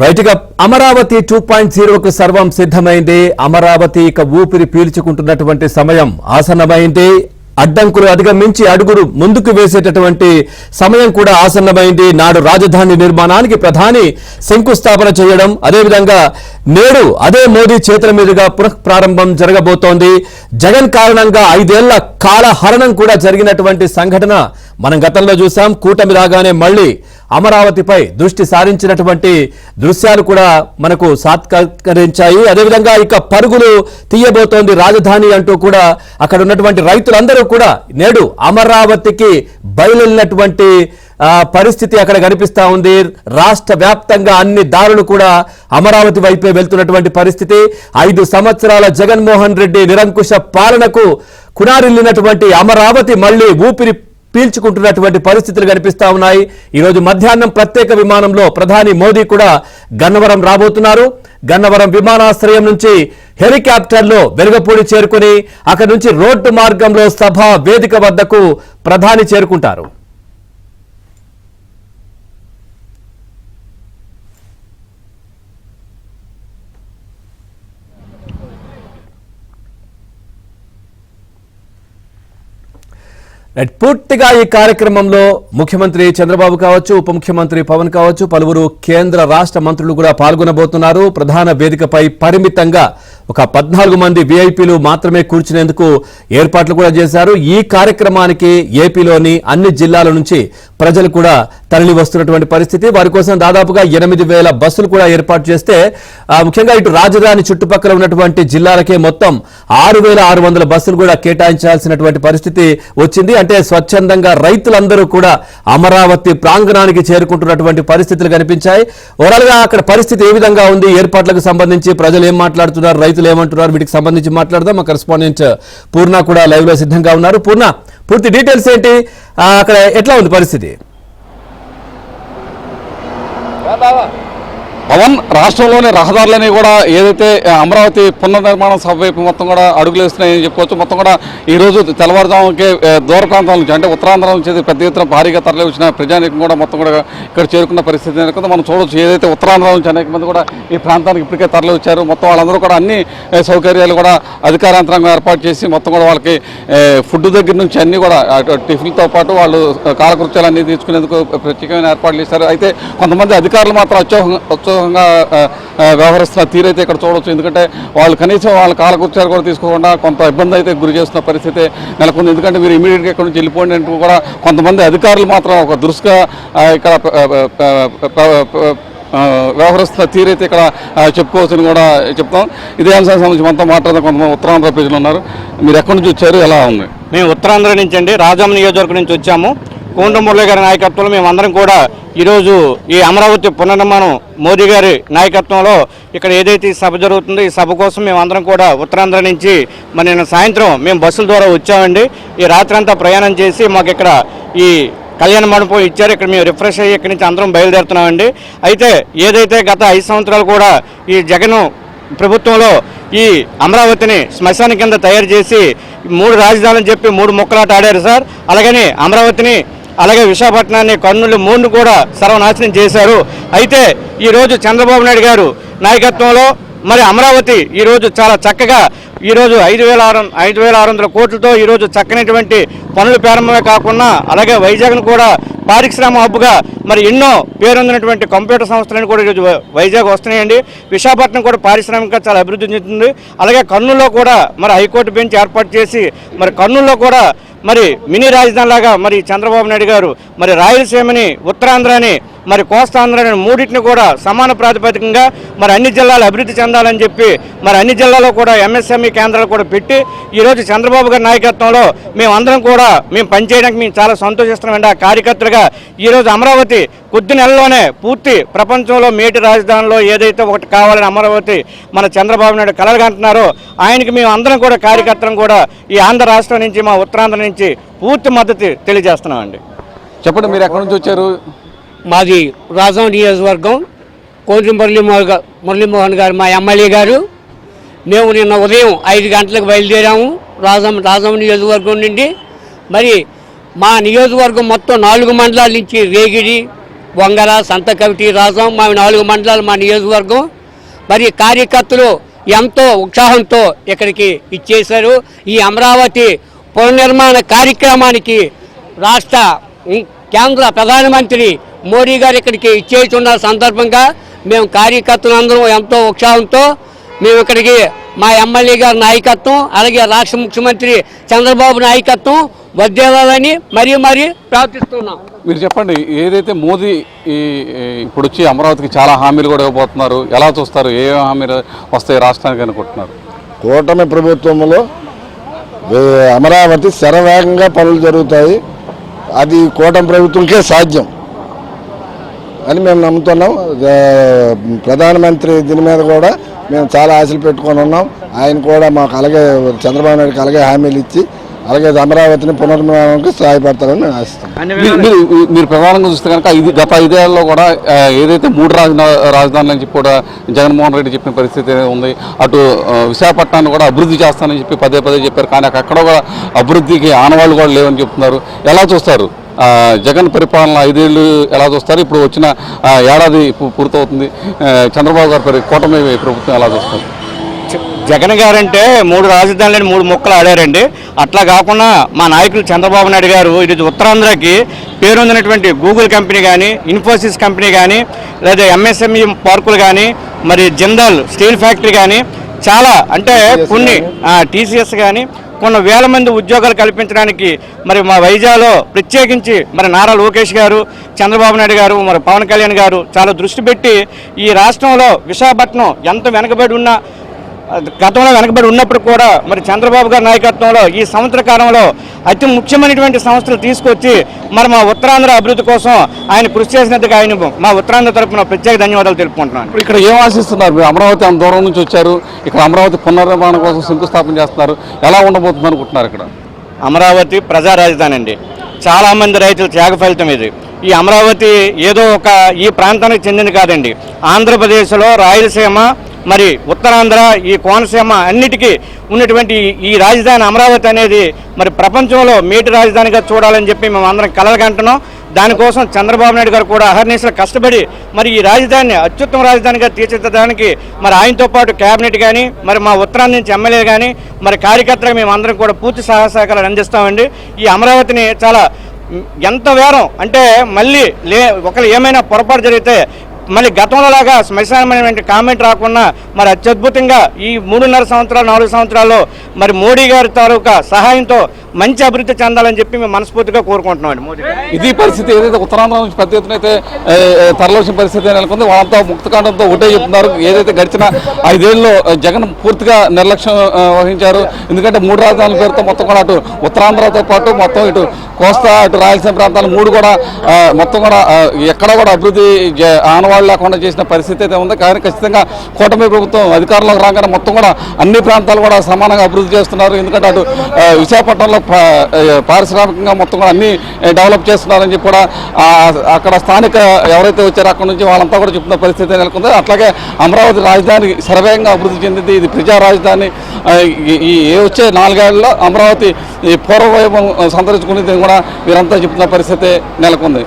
Right గా అమరావతి 2.0కు సర్వం సిద్ధమైంది. అమరావతి ఇక ఊపిరి పీల్చుకుంటున్నటువంటి సమయం ఆసన్నమైంది. అడ్డంకులు అధిగమించి అడుగులు ముందుకు వేసేటటువంటి సమయం కూడా ఆసన్నమైంది. నాడు రాజధాని నిర్మాణానికి ప్రధాని శంకుస్థాపన చేయడం, అదేవిధంగా నేడు అదే మోదీ చేతుల మీదుగా పునఃప్రారంభం జరగబోతోంది. జగన్ కారణంగా 5 ఏళ్ల కాలహరణం కూడా జరిగినటువంటి సంఘటన మనం గతంలో చూసాం. కూటమి రాగానే మళ్లీ అమరావతిపై దృష్టి సారించినటువంటి దృశ్యాలు కూడా మనకు సాత్కరించాయి. అదేవిధంగా ఇక పరుగులు తీయబోతోంది రాజధాని అంటూ కూడా అక్కడ ఉన్నటువంటి రైతులందరూ కూడా నేడు అమరావతికి బయలుదేరినటువంటి పరిస్థితి అక్కడ కనిపిస్తా ఉంది. రాష్ట్ర వ్యాప్తంగా అన్ని దారులు కూడా అమరావతి వైపే వెళ్తున్నటువంటి పరిస్థితి. 5 సంవత్సరాల జగన్మోహన్ రెడ్డి నిరంకుశ పాలనకు కునారిల్లినటువంటి అమరావతి మళ్లీ ఊపిరి పీల్చుకుంటున్నటువంటి పరిస్థితులు కనిపిస్తా ఉన్నాయి. ఈ రోజు మధ్యాహ్నం ప్రత్యేక విమానంలో ప్రధాని మోదీ కూడా గన్నవరం రాబోతున్నారు. గన్నవరం విమానాశ్రయం నుంచి హెలికాప్టర్లో వెలుగపూడి చేరుకుని అక్కడి నుంచి రోడ్డు మార్గంలో సభా వేదిక వద్దకు ప్రధాని చేరుకుంటారు. పూర్తిగా ఈ కార్యక్రమంలో ముఖ్యమంత్రి చంద్రబాబు కావచ్చు, ఉప ముఖ్యమంత్రి పవన్ కావచ్చు, పలువురు కేంద్ర రాష్ట్ర మంత్రులు కూడా పాల్గొనబోతున్నారు. ప్రధాన వేదికపై పరిమితంగా ఒక 14 మంది విఐపీలు మాత్రమే కూర్చునేందుకు ఏర్పాట్లు కూడా చేశారు. ఈ కార్యక్రమానికి ఏపీలోని అన్ని జిల్లాల నుంచి ప్రజలు కూడా తరలి వస్తున్నటువంటి పరిస్థితి. వారి కోసం దాదాపుగా 8,000 బస్సులు కూడా ఏర్పాటు చేస్తే ముఖ్యంగా ఇటు రాజధాని చుట్టుపక్కల ఉన్నటువంటి జిల్లాలకే మొత్తం 6,600 బస్సులు కూడా కేటాయించాల్సినటువంటి పరిస్థితి వచ్చింది. అంటే స్వచ్ఛందంగా రైతులందరూ కూడా అమరావతి ప్రాంగణానికి చేరుకుంటున్నటువంటి పరిస్థితులు కనిపించాయి. ఓవరాల్ గా అక్కడ పరిస్థితి ఏ విధంగా ఉంది, ఏర్పాట్లకు సంబంధించి ప్రజలు ఏం మాట్లాడుతున్నారు, రైతులు ఏమంటున్నారు, వీటికి సంబంధించి మాట్లాడదాం. మా కరెస్పాండెంట్ పూర్ణ కూడా లైవ్ లో సిద్ధంగా ఉన్నారు. పూర్ణ, పూర్తి డీటెయిల్స్ ఏంటి, అక్కడ ఎట్లా ఉంది పరిస్థితి? పవన్, రాష్ట్రంలోని రహదారులని కూడా ఏదైతే అమరావతి పునర్నిర్మాణం సభ వైపు మొత్తం కూడా అడుగులు వేస్తున్నాయని చెప్పుకోవచ్చు. మొత్తం కూడా ఈ రోజు తెల్లవారుజాముకే దూర ప్రాంతాల నుంచి అంటే ఉత్తరాంధ్ర నుంచి పెద్ద ఎత్తున భారీగా తరలి వచ్చిన ప్రజానీకం కూడా మొత్తం కూడా ఇక్కడ చేరుకున్న పరిస్థితి అనేది మనం చూడవచ్చు. ఏదైతే ఉత్తరాంధ్ర నుంచి అనేక మంది కూడా ఈ ప్రాంతానికి ఇప్పటికే తరలి వచ్చారు. మొత్తం వాళ్ళందరూ కూడా అన్ని సౌకర్యాలు కూడా అధికార యంత్రాంగం ఏర్పాటు చేసి మొత్తం కూడా వాళ్ళకి ఫుడ్ దగ్గర నుంచి అన్ని కూడా టిఫిన్తో పాటు వాళ్ళు కాలకృత్యాలు అన్ని తీర్చుకునేందుకు ప్రత్యేకమైన ఏర్పాట్లు చేశారు. అయితే కొంతమంది అధికారులు మాత్రం వ్యవహరిస్తున్న తీరైతే ఇక్కడ చూడవచ్చు. ఎందుకంటే వాళ్ళు కనీసం వాళ్ళ కాలకృత్యాలు కూడా తీసుకోకుండా కొంత ఇబ్బంది అయితే గురి చేస్తున్న పరిస్థితి నెలకొంది. ఎందుకంటే మీరు ఇమీడియట్గా ఇక్కడ నుంచి వెళ్ళిపోండి అంటూ కూడా కొంతమంది అధికారులు మాత్రం ఒక దురుసుగా ఇక్కడ వ్యవహరిస్తున్న తీరైతే ఇక్కడ చెప్పుకోవచ్చని కూడా చెప్తాం. ఇదే అంశానికి సంబంధించి మనతో మాట్లాడిన కొంతమంది ఉత్తరాంధ్ర ప్రజలు ఉన్నారు. మీరు ఎక్కడి నుంచి వచ్చారు, ఎలా ఉంది? మేము ఉత్తరాంధ్ర నుంచి అండి, రాజాం నియోజకవర్గం నుంచి వచ్చాము. కోండ్ర మురళి గారి నాయకత్వంలో మేమందరం కూడా ఈరోజు ఈ అమరావతి పునర్నిర్మాణం మోదీ గారి నాయకత్వంలో ఇక్కడ ఏదైతే ఈ సభ జరుగుతుందో ఈ సభ కోసం మేమందరం కూడా ఉత్తరాంధ్ర నుంచి మరి నిన్న సాయంత్రం మేము బస్సుల ద్వారా వచ్చామండి. ఈ రాత్రి అంతా ప్రయాణం చేసి మాకు ఇక్కడ ఈ కళ్యాణ మండపం ఇచ్చారు. ఇక్కడ మేము రిఫ్రెష్ అయ్యి ఇక్కడి నుంచి అందరం బయలుదేరుతున్నామండి. అయితే ఏదైతే గత 5 సంవత్సరాలు కూడా ఈ జగన్ ప్రభుత్వంలో ఈ అమరావతిని శ్మశాన కింద తయారు చేసి 3 రాజధానులు చెప్పి 3 ముక్కలాట ఆడారు సార్. అలాగని అమరావతిని అలాగే విశాఖపట్నాన్ని, కర్నూలు 3 కూడా సర్వనాశనం చేశారు. అయితే ఈరోజు చంద్రబాబు నాయుడు గారు నాయకత్వంలో మరి అమరావతి ఈరోజు చాలా చక్కగా ఈరోజు 5,600 కోట్లతో ఈరోజు చక్కనటువంటి పనులు ప్రారంభమే కాకుండా అలాగే వైజాగ్ను కూడా పారిశ్రామిక హబ్గా మరి ఎన్నో పేరొందినటువంటి కంప్యూటర్ సంస్థలను కూడా ఈరోజు వైజాగ్ వస్తున్నాయండి. విశాఖపట్నం కూడా పారిశ్రామికంగా చాలా అభివృద్ధి చెందుతుంది. అలాగే కర్నూలులో కూడా మరి హైకోర్టు బెంచ్ ఏర్పాటు చేసి మరి కర్నూలులో కూడా మరి మినీ రాజధాని లాగా మరి చంద్రబాబు నాయుడు గారు మరి రాయలసీమని, ఉత్తరాంధ్రని, మరి కోస్తాంధ్రని 3టిని కూడా సమాన ప్రాతిపదికంగా మరి అన్ని జిల్లాలు అభివృద్ధి చెందాలని చెప్పి మరి అన్ని జిల్లాలో కూడా ఎంఎస్ఎంఈ కేంద్రాలు కూడా పెట్టి ఈరోజు చంద్రబాబు గారి నాయకత్వంలో మేమందరం కూడా మేము పనిచేయడానికి మేము చాలా సంతోషిస్తున్నామండి. ఆ కార్యకర్తలుగా ఈరోజు అమరావతి కొద్ది నెలల్లోనే పూర్తి ప్రపంచంలో మేటి రాజధానిలో ఏదైతే ఒకటి కావాలని అమరావతి మన చంద్రబాబు నాయుడు కలలుగంటున్నారో ఆయనకి మేము అందరం కూడా కార్యకర్తలను కూడా ఈ ఆంధ్ర రాష్ట్రం నుంచి మా ఉత్తరాంధ్ర నుంచి పూర్తి మద్దతు తెలియజేస్తున్నామండి. చెప్పండి, మీరు ఎక్కడి నుంచి వచ్చారు? మాది రాజాం నియోజకవర్గం, కోండ్రి మురళీమోహన్ గారు మా ఎమ్మెల్యే గారు. మేము నిన్న ఉదయం 5 గంటలకు బయలుదేరాము రాజాం నియోజకవర్గం నుండి. మరి మా నియోజకవర్గం మొత్తం 4 మండలాల నుంచి రేగిడి, వంగర, సంతకవిటి, రాజం మా 4 మండలాలు మా నియోజకవర్గం. మరి కార్యకర్తలు ఎంతో ఉత్సాహంతో ఇక్కడికి ఇచ్చేశారు. ఈ అమరావతి పునర్నిర్మాణ కార్యక్రమానికి రాష్ట్ర కేంద్ర ప్రధానమంత్రి మోడీ గారు ఇక్కడికి ఇచ్చేస్తున్న సందర్భంగా మేము కార్యకర్తలందరం ఎంతో ఉత్సాహంతో మేము ఇక్కడికి మా ఎమ్మెల్యే గారి నాయకత్వం, అలాగే రాష్ట్ర ముఖ్యమంత్రి చంద్రబాబు నాయకత్వం వర్ధిల్లాలని మరీ ప్రార్థిస్తున్నాం. మీరు చెప్పండి, ఏదైతే మోదీ ఇప్పుడు వచ్చి అమరావతికి చాలా హామీలు కూడా ఇవ్వబోతున్నారు, ఎలా చూస్తారు? ఏ హామీలు వస్తాయి రాష్ట్రానికి అనుకుంటున్నారు? కూటమి ప్రభుత్వంలో అమరావతి శరవేగంగా పనులు జరుగుతాయి. అది కూటమి ప్రభుత్వంకే సాధ్యం అని మేము నమ్ముతున్నాం. ప్రధానమంత్రి దీని మీద కూడా మేము చాలా ఆశలు పెట్టుకొని ఉన్నాం. ఆయన కూడా మాకు అలాగే చంద్రబాబు నాయుడుకి అలాగే హామీలు ఇచ్చి అలాగే అమరావతిని పునర్నిర్మాణానికి సహాయపడతారని నేను ఆశిస్తున్నాను. మీరు ప్రధానంగా చూస్తే కనుక గత 5 ఏళ్లలో కూడా ఏదైతే 3 రాజధానులు అని చెప్పి కూడా జగన్మోహన్ రెడ్డి చెప్పిన పరిస్థితి ఉంది. అటు విశాఖపట్నాన్ని కూడా అభివృద్ధి చేస్తానని చెప్పి పదే చెప్పారు, కానీ అక్కడ కూడా అభివృద్ధికి ఆనవాళ్ళు కూడా లేవని చెప్తున్నారు. ఎలా చూస్తారు జగన్ పరిపాలన 5 ఏళ్ళు ఎలా చూస్తారు? ఇప్పుడు వచ్చిన ఏడాది పూర్తవుతుంది, చంద్రబాబు గారి కూటమి ప్రభుత్వం ఎలా చూస్తారు? జగన్ గారంటే 3 రాజధానులని 3 ముక్కలు ఆడారండి. అట్లా కాకుండా మా నాయకులు చంద్రబాబు నాయుడు గారు ఈరోజు ఉత్తరాంధ్రకి పేరొందినటువంటి గూగుల్ కంపెనీ కానీ, ఇన్ఫోసిస్ కంపెనీ కానీ, లేదా ఎంఎస్ఎంఈ పార్కులు కానీ, మరి జిందాల్ స్టీల్ ఫ్యాక్టరీ కానీ, చాలా అంటే కొన్ని టీసీఎస్ కానీ కొన్ని వేల మంది ఉద్యోగాలు కల్పించడానికి మరి మా వైజాగ్లో ప్రత్యేకించి మరి నారా లోకేష్ గారు, చంద్రబాబు నాయుడు గారు, మరి పవన్ కళ్యాణ్ గారు చాలా దృష్టి పెట్టి ఈ రాష్ట్రంలో విశాఖపట్నం ఎంత వెనకబడి ఉన్నా, గతంలో వెనకబడి ఉన్నప్పుడు కూడా మరి చంద్రబాబు గారి నాయకత్వంలో ఈ సంవత్సర కాలంలో అతి ముఖ్యమైనటువంటి సంస్థలు తీసుకొచ్చి మరి మా ఉత్తరాంధ్ర అభివృద్ధి కోసం ఆయన కృషి చేసినందుకు ఆయన మా ఉత్తరాంధ్ర తరఫున ప్రత్యేక ధన్యవాదాలు తెలుపుకుంటున్నాను. ఇప్పుడు ఇక్కడ ఏం ఆశిస్తున్నారు? మీరు అమరావతి అంత దూరం నుంచి వచ్చారు, ఇక్కడ అమరావతి పునర్నిర్మాణం కోసం శంకుస్థాపన చేస్తున్నారు, ఎలా ఉండబోతుంది అనుకుంటున్నారు? ఇక్కడ అమరావతి ప్రజా రాజధాని అండి. చాలామంది రైతుల త్యాగ ఫలితం ఇది. ఈ అమరావతి ఏదో ఒక ఈ ప్రాంతానికి చెందింది కాదండి. ఆంధ్రప్రదేశ్లో రాయలసీమ, మరి ఉత్తరాంధ్ర, ఈ కోనసీమ అన్నిటికీ ఉన్నటువంటి ఈ రాజధాని అమరావతి అనేది మరి ప్రపంచంలో మేటి రాజధానిగా చూడాలని చెప్పి మేము అందరం కలలుగంటున్నాం. దానికోసం చంద్రబాబు నాయుడు గారు కూడా అహర్నిశలు కష్టపడి మరి ఈ రాజధానిని అత్యుత్తమ రాజధానిగా తీర్చిదిద్దడానికి మరి ఆయనతో పాటు కేబినెట్ కానీ, మరి మా ఉత్తరాంధ్ర నుంచి ఎమ్మెల్యే కానీ, మరి కార్యకర్తలకు మేము అందరం కూడా పూర్తి సహాయ సహకారాలు అందిస్తామండి. ఈ అమరావతిని చాలా ఎంత వేరం అంటే మళ్ళీ ఒకరు ఏమైనా పొరపాటు జరిగితే మళ్ళీ గతంలో లాగా శ్మశానమైనటువంటి కామెంట్ రాకుండా మరి అత్యద్భుతంగా ఈ 3.5 సంవత్సరాలు 4 సంవత్సరాల్లో మరి మోడీ గారి తాలూకా సహాయంతో మంచి అభివృద్ధి చెందాలని చెప్పి మేము మనస్ఫూర్తిగా కోరుకుంటున్నాం. మోడీ ఇది పరిస్థితి. ఏదైతే ఉత్తరాంధ్ర నుంచి పెద్ద ఎత్తున అయితే తరలించిన పరిస్థితి నెలకొంది, వాళ్ళంతా ముక్తకాండంతో ఒకటే చెప్తున్నారు. ఏదైతే గడిచిన 5 ఏళ్ళలో జగన్ పూర్తిగా నిర్లక్ష్యం వహించారు. ఎందుకంటే 3 రాజధానుల పేరుతో మొత్తం కూడా అటు ఉత్తరాంధ్రతో పాటు మొత్తం ఇటు కోస్తా, అటు రాయలసీమ ప్రాంతాలు 3 కూడా మొత్తం కూడా ఎక్కడ కూడా అభివృద్ధి ఆనవాళ్ళు లేకుండా చేసిన పరిస్థితి అయితే ఉంది. కానీ ఖచ్చితంగా కూటమి ప్రభుత్వం అధికారంలోకి రాగానే మొత్తం కూడా అన్ని ప్రాంతాలు కూడా సమానంగా అభివృద్ధి చేస్తున్నారు. ఎందుకంటే అటు విశాఖపట్నంలో పారిశ్రామికంగా మొత్తం కూడా అన్ని డెవలప్ చేస్తున్నారని చెప్పి కూడా అక్కడ స్థానిక ఎవరైతే వచ్చారో అక్కడ నుంచి వాళ్ళంతా కూడా చెప్తున్న పరిస్థితి నెలకొంది. అట్లాగే అమరావతి రాజధాని శరవేగంగా అభివృద్ధి చెందింది. ఇది ప్రజా రాజధాని. ఈ వచ్చే 4 ఏళ్లలో అమరావతి పూర్వవైభవం సంతరించుకునేది కూడా వీరంతా చెప్తున్న పరిస్థితి నెలకొంది.